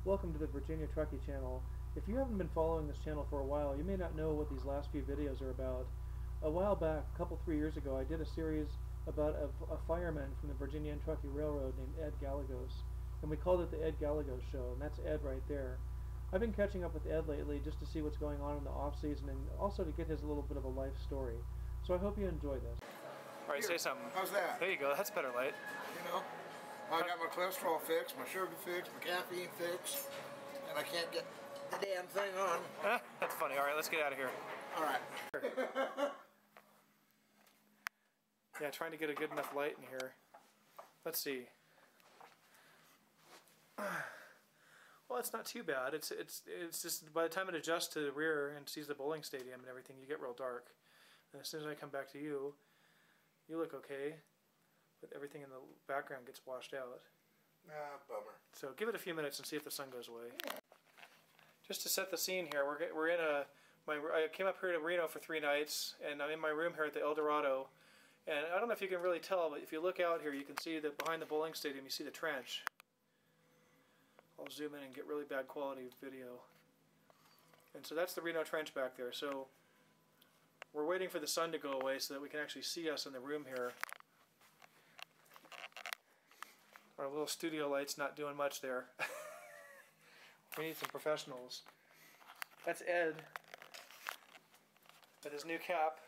Welcome to the Virginia Truckee channel. If you haven't been following this channel for a while, you may not know what these last few videos are about. A while back, a 3 years ago, I did a series about a fireman from the Virginia and Truckee Railroad named Ed Gallegos, and we called it the Ed Gallegos Show, and that's Ed right there. I've been catching up with Ed lately just to see what's going on in the off-season and also to get his little bit of a life story. So I hope you enjoy this. Alright, say something. How's that? There you go, that's better light. You know, I got my cholesterol fixed, my sugar fixed, my caffeine fixed, and I can't get the damn thing on. That's funny. Alright, let's get out of here. Alright. Yeah, trying to get a good enough light in here. Let's see. Well, it's not too bad. It's just by the time it adjusts to the rear and sees the bowling stadium and everything, you get real dark. And as soon as I come back to you, you look okay, but everything in the background gets washed out. Ah, bummer. So give it a few minutes and see if the sun goes away. Just to set the scene here, we're in I came up here to Reno for 3 nights, and I'm in my room here at the El Dorado. And I don't know if you can really tell, but if you look out here, you can see that behind the bowling stadium, you see the trench. I'll zoom in and get really bad quality video. And so that's the Reno Trench back there. So we're waiting for the sun to go away so that we can actually see us in the room here. Our little studio light's not doing much there. We need some professionals. That's Ed with his new cap.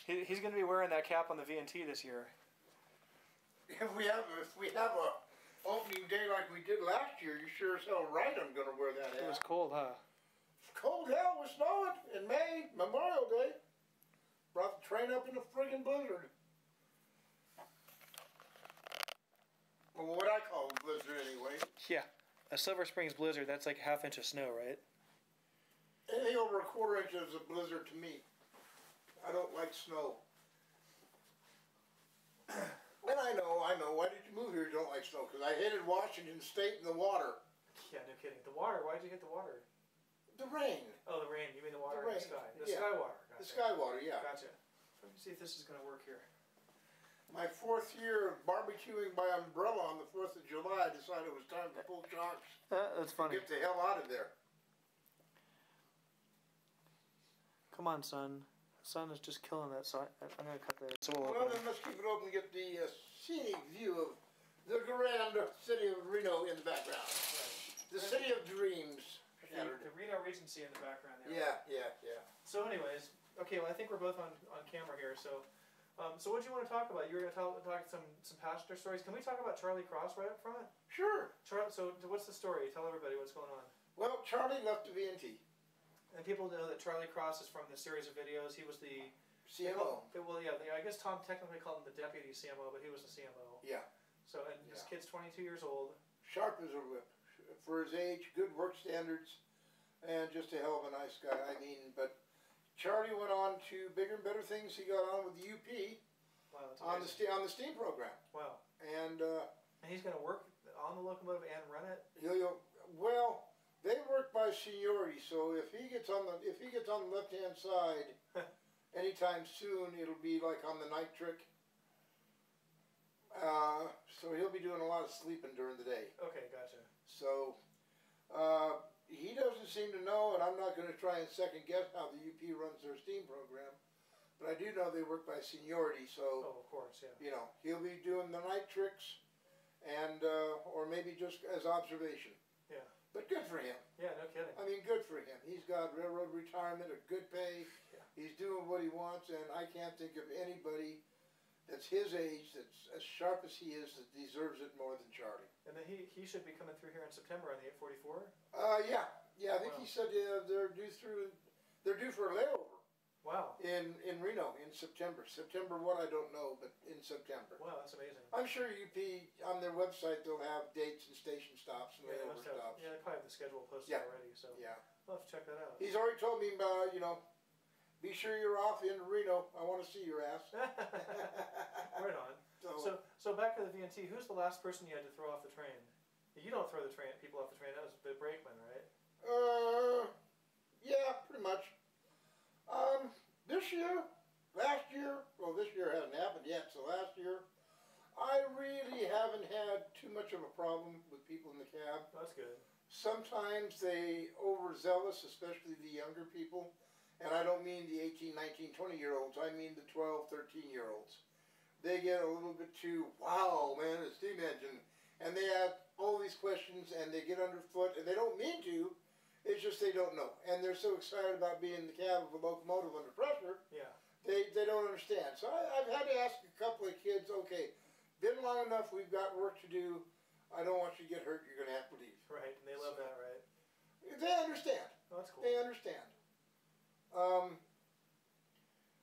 He's going to be wearing that cap on the V&T this year. If we have a opening day like we did last year, you sure as hell right I'm going to wear that hat. It was cold, huh? Cold hell was snowing in May, Memorial Day. Brought the train up in a friggin' blizzard. Well, what I call a blizzard anyway. Yeah. A Silver Springs blizzard, that's like ½ inch of snow, right? Anything over a 1/4 inch is a blizzard to me. I don't like snow. And I know. Why did you move here? You don't like snow? Because I hated Washington State and the water. Yeah, no kidding. The water, why did you hit the water? The rain. Oh, the rain. You mean the water The in the rain. sky. The Yeah. sky water. Gotcha. The sky water, yeah. Gotcha. Let me see if this is going to work here. My 4th year of barbecuing by umbrella on the 4th of July, I decided it was time to pull chocks. That's funny. Get the hell out of there. Come on, son. The sun is just killing that side. I'm going to cut the... Well, then let's keep it open and get the scenic view of the grand city of Reno in the background. Right. The city of dreams. The Reno Regency in the background there. Yeah. So anyways, okay, well I think we're both on camera here, so so what do you want to talk about? You were going to talk some passenger stories. Can we talk about Charlie Cross right up front? Sure. So what's the story? Tell everybody what's going on. Well, Charlie left the V&T. And people know that Charlie Cross is from the series of videos. He was the... CMO. Well, yeah, I guess Tom technically called him the deputy CMO, but he was the CMO. Yeah. So, and his kid's 22 years old. Sharp as a whip. For his age, good work standards, and just a hell of a nice guy. I mean, but Charlie went on to bigger and better things. He got on with the UP. Wow, that's on the steam program. Wow. And he's going to work on the locomotive and run it? Well, they work by seniority, so if he gets on the left-hand side anytime soon, it'll be like on the night trick. So he'll be doing a lot of sleeping during the day. Okay, gotcha. So he doesn't seem to know, and I'm not going to try and second guess how the UP runs their steam program, but I do know they work by seniority. So of course, yeah. You know, he'll be doing the night tricks, and or maybe just as observation. Yeah. But good for him. Yeah, no kidding. I mean, good for him. He's got railroad retirement, a good pay. Yeah. He's doing what he wants, and I can't think of anybody that's his age, that's as sharp as he is, that deserves it more than Charlie. And then he should be coming through here in September on the 844? Yeah. I think he said they're due for a layover. Wow. In Reno in September. September what, I don't know, but in September. Wow, that's amazing. I'm sure UP, on their website, they'll have dates and station stops and layover stops. Yeah, they probably have the schedule posted already, so we'll have to check that out. He's already told me, be sure you're off in Reno. I want to see your ass. Right on. So back to the V&T. Who's the last person you had to throw off the train? You don't throw the people off the train. That was the brakeman, right? Yeah, pretty much. This year, last year, well, this year hasn't happened yet. So last year, I really haven't had too much of a problem with people in the cab. That's good. Sometimes they overzealous, especially the younger people. And I don't mean the 18, 19, 20-year-olds. I mean the 12, 13-year-olds. They get a little bit too, wow, man, a steam engine. And they have all these questions, and they get underfoot, and they don't mean to. It's just they don't know. And they're so excited about being in the cab of a locomotive under pressure, Yeah. they don't understand. So I've had to ask a couple of kids, okay, been long enough, we've got work to do. I don't want you to get hurt, you're going to have to leave. Right, and they love that, right? They understand. Oh, that's cool. They understand.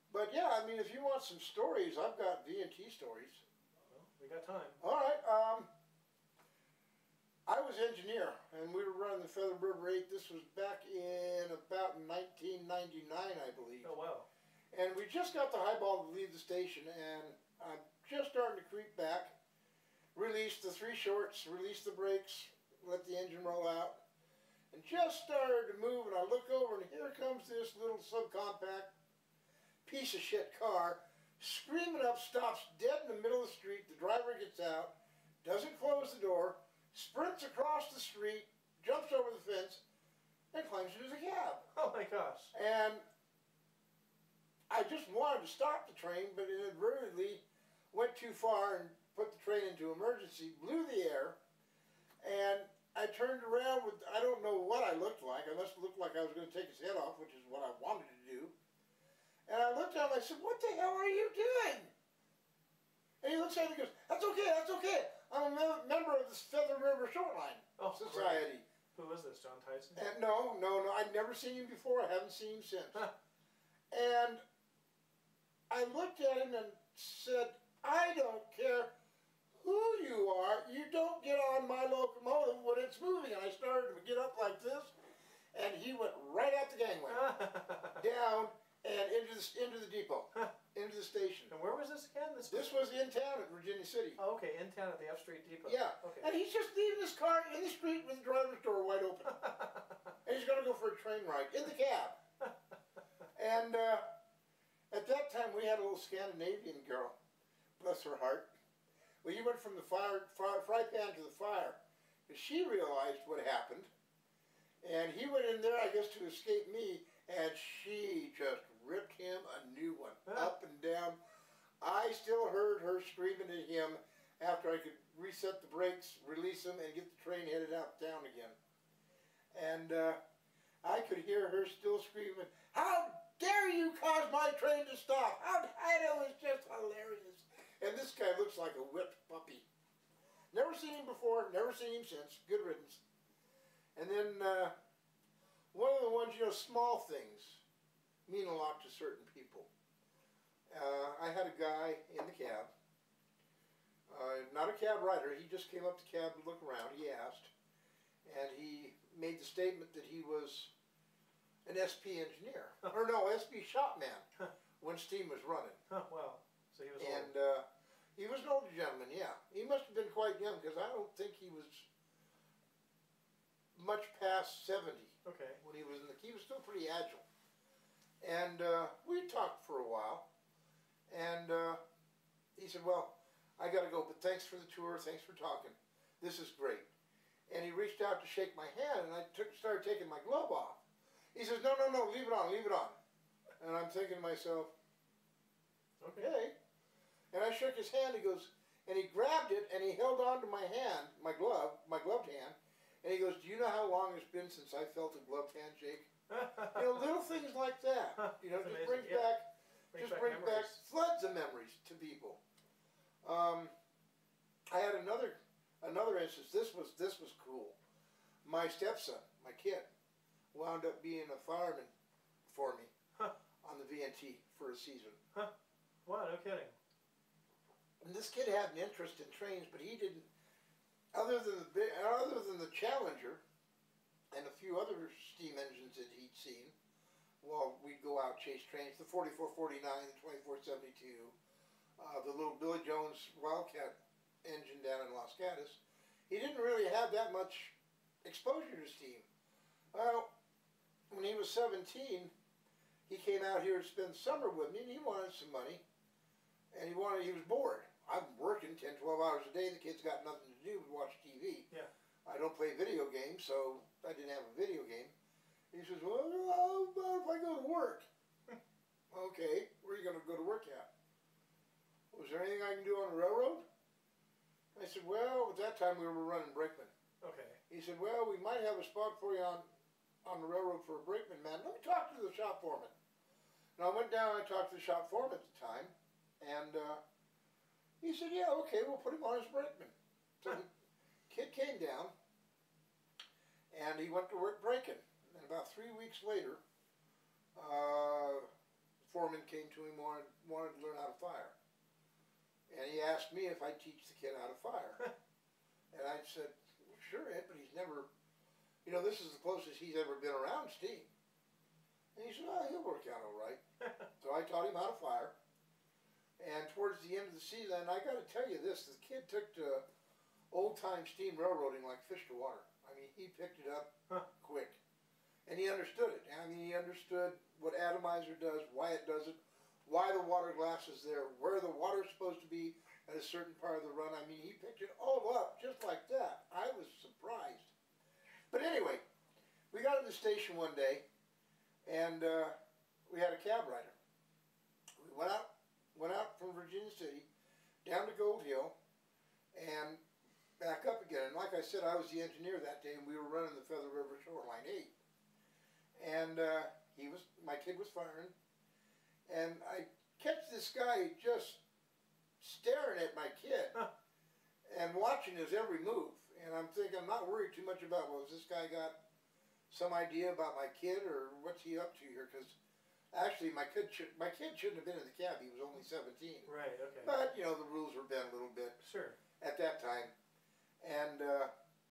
But yeah, I mean, if you want some stories, I've got V&T stories. Well, we got time. All right. I was engineer, and we were running the Feather River 8. This was back in about 1999, I believe. Oh, wow. And we just got the highball to leave the station, and I'm just starting to creep back. Released the 3 shorts, released the brakes, let the engine roll out, and just started to move, and I look over, and here comes this little subcompact piece of shit car, screaming up, stops dead in the middle of the street. The driver gets out, doesn't close the door, sprints across the street, jumps over the fence, and climbs into the cab. Oh my gosh. And I just wanted to stop the train, but inadvertently went too far and put the train into emergency, blew the air, and I turned around with, I don't know what I looked like. I must have looked like I was going to take his head off, which is what I wanted to do. And I looked at him and I said, what the hell are you doing? And he looks at me and goes, that's okay, that's okay. I'm a member of the Feather River Shortline Society. Great. Who was this, John Tyson? And no, I'd never seen him before. I haven't seen him since. And I looked at him and said, I don't care who you are, you don't get on my locomotive when it's moving. And I started to get up like this, and he went right out the gangway, down, and into the depot, into the station. And where was this again? This was in town at Virginia City. Oh, okay, in town at the F Street Depot. Yeah. Okay. And he's just leaving his car in the street with the driver's door wide open. And he's going to go for a train ride in the cab. And at that time, we had a little Scandinavian girl, bless her heart. Well, you went from the fry pan to the fire. And she realized what happened. And he went in there, I guess, to escape me. And she just ripped him a new one, up and down. I still heard her screaming at him after I could reset the brakes, release them, and get the train headed out down again. And I could hear her still screaming, how dare you cause my train to stop? It was just hilarious. And this guy looks like a whipped puppy. Never seen him before, never seen him since. Good riddance. And then one of the ones, small things mean a lot to certain people. I had a guy in the cab, not a cab rider, he just came up to the cab to look around, he asked, and he made the statement that he was an SP engineer, or no, SP shopman, when steam was running. Oh, wow. So he was and old. He was an older gentleman, yeah. He must have been quite young, because I don't think he was much past 70. Okay. When he was in he was still pretty agile. And we talked for a while. And he said, well, I got to go, but thanks for the tour, thanks for talking. This is great. And he reached out to shake my hand, and I started taking my glove off. He says, no, leave it on, leave it on. And I'm thinking to myself, okay. And I shook his hand, he goes, and he grabbed it, and he held on to my hand, my gloved hand, and he goes, do you know how long it's been since I felt a gloved handshake? Little things like that. Just brings back floods of memories to people. I had another instance. This was cool. My stepson, my kid, wound up being a fireman for me on the V&T for a season. Wow, no kidding. And this kid had an interest in trains, but he didn't. Other than the Challenger and a few other steam engines that he'd seen, while we'd go out chase trains, the 4449, the 2472, the little Billy Jones Wildcat engine down in Los Gatos, he didn't really have that much exposure to steam. Well, when he was 17, he came out here to spend the summer with me, and he wanted some money, and he was bored. I'm working 10, 12 hours a day. The kids got nothing to do but watch TV. Yeah. I don't play video games, so I didn't have a video game. He says, well, how about if I go to work? Okay, where are you going to go to work at? Was there anything I can do on the railroad? I said, well, at that time we were running brakemen. Okay. He said, well, we might have a spot for you on the railroad for a brakeman, man. Let me talk to the shop foreman. And I went down and I talked to the shop foreman at the time, and he said, yeah, okay, we'll put him on as brakeman. So the kid came down, and he went to work braking. And about 3 weeks later, the foreman came to him and wanted to learn how to fire. And he asked me if I'd teach the kid how to fire. And I said, well, sure, Ed, but he's never, you know, this is the closest he's ever been around steam. And he said, oh, he'll work out all right. So I taught him how to fire. And towards the end of the season, I got to tell you this, the kid took to old-time steam railroading like fish to water. I mean, he picked it up quick. And he understood it. I mean, he understood what atomizer does, why it does it, why the water glass is there, where the water's supposed to be at a certain part of the run. I mean, he picked it all up just like that. I was surprised. But anyway, we got to the station one day, and we had a cab rider. We went out from Virginia City, down to Gold Hill, and back up again. And like I said, I was the engineer that day, and we were running the Feather River Shoreline 8. And my kid was firing, and I catch this guy just staring at my kid and watching his every move. And I'm thinking, I'm not worried too much about, well, has this guy got some idea about my kid, or what's he up to here? Because actually, my kid shouldn't have been in the cab. He was only 17. Right. Okay. But you know, the rules were bent a little bit Sure. at that time. And